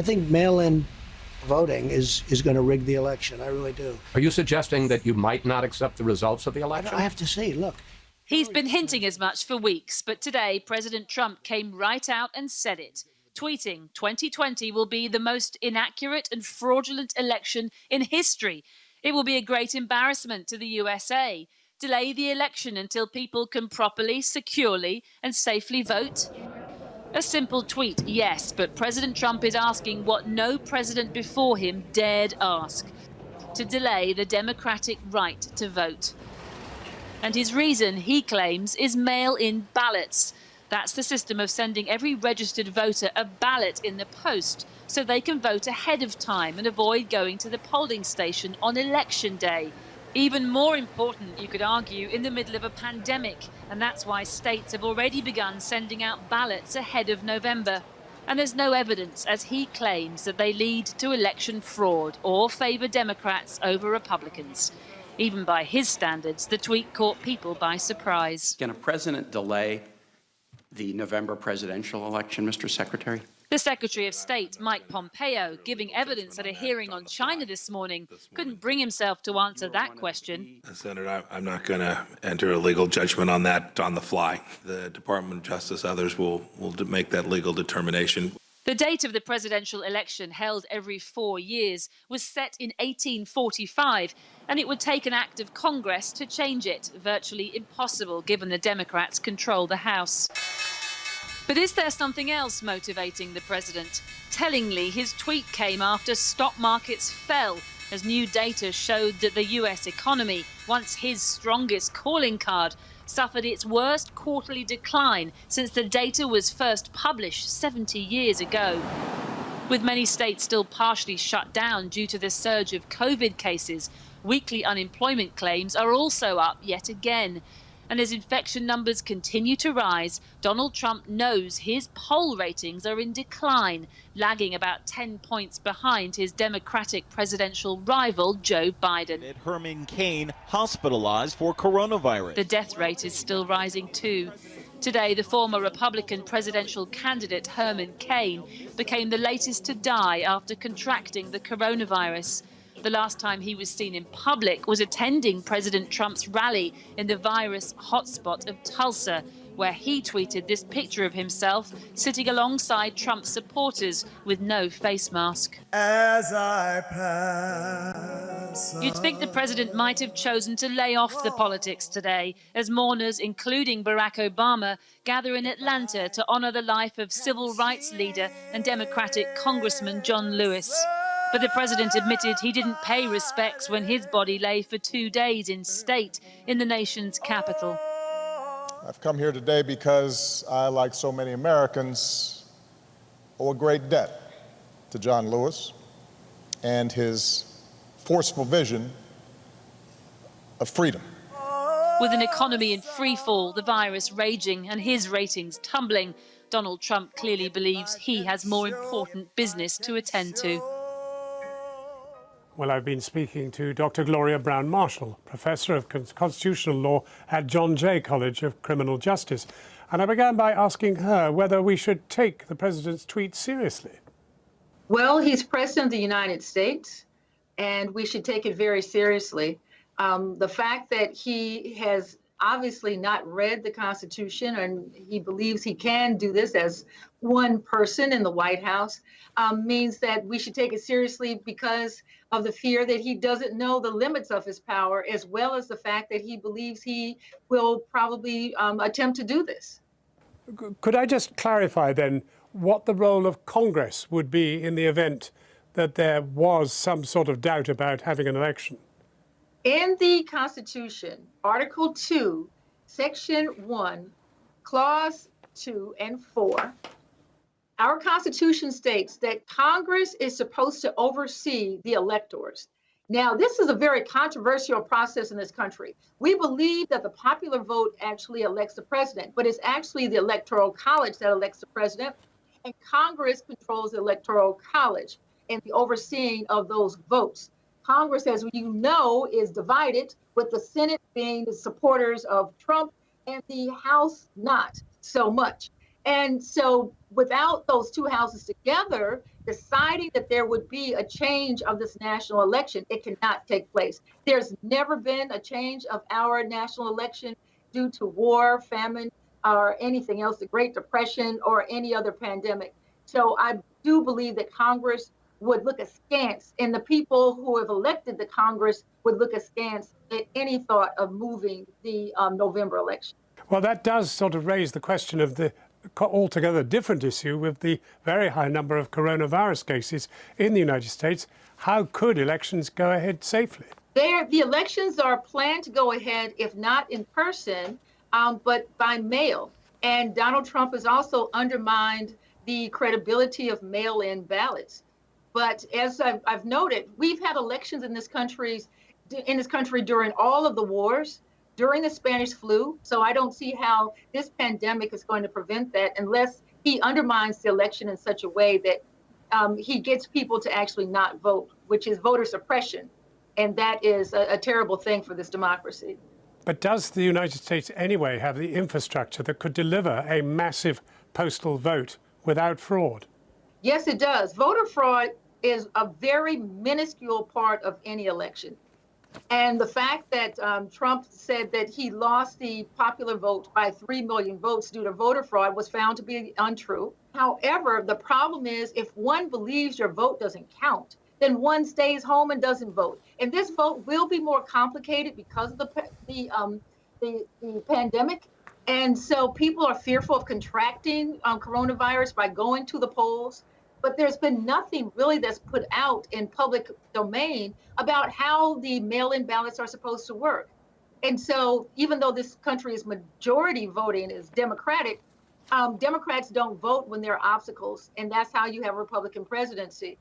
I think mail-in voting is going to rig the election. I really do. Are you suggesting that you might not accept the results of the election? I have to see. Look. He's been hinting as much for weeks, but today President Trump came right out and said it, tweeting 2020 will be the most inaccurate and fraudulent election in history. It will be a great embarrassment to the USA. Delay the election until people can properly, securely and safely vote. A simple tweet, yes, but President Trump is asking what no president before him dared ask: to delay the democratic right to vote. And his reason, he claims, is mail-in ballots. That's the system of sending every registered voter a ballot in the post so they can vote ahead of time and avoid going to the polling station on election day. Even more important, you could argue, in the middle of a pandemic, and that's why states have already begun sending out ballots ahead of November. And there's no evidence, as he claims, that they lead to election fraud or favour Democrats over Republicans. Even by his standards, the tweet caught people by surprise. Can a president delay the November presidential election, Mr. Secretary? The Secretary of State, Mike Pompeo, giving evidence at a hearing on China this morning, couldn't bring himself to answer that question. Senator, I'm not going to enter a legal judgment on that on the fly. The Department of Justice, others will make that legal determination. The date of the presidential election, held every 4 years, was set in 1845, and it would take an act of Congress to change it. Virtually impossible, given the Democrats control the House. But is there something else motivating the president? Tellingly, his tweet came after stock markets fell, as new data showed that the US economy, once his strongest calling card, suffered its worst quarterly decline since the data was first published 70 years ago. With many states still partially shut down due to the surge of COVID cases, weekly unemployment claims are also up yet again. And as infection numbers continue to rise, Donald Trump knows his poll ratings are in decline, lagging about 10 points behind his Democratic presidential rival, Joe Biden. Herman Cain hospitalized for coronavirus. The death rate is still rising too. Today, the former Republican presidential candidate, Herman Cain, became the latest to die after contracting the coronavirus. The last time he was seen in public was attending President Trump's rally in the virus hotspot of Tulsa, where he tweeted this picture of himself sitting alongside Trump's supporters with no face mask. As I pass, you'd think the president might have chosen to lay off the politics today, as mourners, including Barack Obama, gather in Atlanta to honor the life of civil rights leader and Democratic Congressman John Lewis. But the president admitted he didn't pay respects when his body lay for 2 days in state in the nation's capital. I've come here today because I, like so many Americans, owe a great debt to John Lewis and his forceful vision of freedom. With an economy in free fall, the virus raging and his ratings tumbling, Donald Trump clearly believes he has more important business to attend to. Well, I've been speaking to Dr Gloria Browne-Marshall, Professor of Constitutional Law at John Jay College of Criminal Justice. And I began by asking her whether we should take the president's tweet seriously. Well, he's president of the United States, and we should take it very seriously. The fact that he has obviously not read the Constitution and he believes he can do this as one person in the White House means that we should take it seriously because of the fear that he doesn't know the limits of his power, as well as the fact that he believes he will probably attempt to do this. Could I just clarify then what the role of Congress would be in the event that there was some sort of doubt about having an election? In the Constitution, Article 2, Section 1, Clause 2 and 4, our Constitution states that Congress is supposed to oversee the electors. Now, this is a very controversial process in this country. We believe that the popular vote actually elects the president, but it's actually the Electoral College that elects the president, and Congress controls the Electoral College and the overseeing of those votes. Congress, as you know, is divided, with the Senate being the supporters of Trump and the House not so much. And so without those two houses together, deciding that there would be a change of this national election, it cannot take place. There's never been a change of our national election due to war, famine, or anything else, the Great Depression or any other pandemic. So I do believe that Congress would look askance, and the people who have elected the Congress would look askance at any thought of moving the November election. Well, that does sort of raise the question of the altogether different issue with the very high number of coronavirus cases in the United States. How could elections go ahead safely? The elections are planned to go ahead, if not in person, but by mail. And Donald Trump has also undermined the credibility of mail-in ballots. But as I've noted, we've had elections in this country during all of the wars, during the Spanish flu. So I don't see how this pandemic is going to prevent that unless he undermines the election in such a way that he gets people to actually not vote, which is voter suppression. And that is a terrible thing for this democracy. But does the United States anyway have the infrastructure that could deliver a massive postal vote without fraud? Yes, it does. Voter fraud is a very minuscule part of any election. And the fact that Trump said that he lost the popular vote by 3 million votes due to voter fraud was found to be untrue. However, the problem is if one believes your vote doesn't count, then one stays home and doesn't vote. And this vote will be more complicated because of the pandemic. And so people are fearful of contracting coronavirus by going to the polls. But there's been nothing really that's put out in public domain about how the mail-in ballots are supposed to work. And so even though this country is majority voting is Democratic, Democrats don't vote when there are obstacles, and that's how you have a Republican presidency.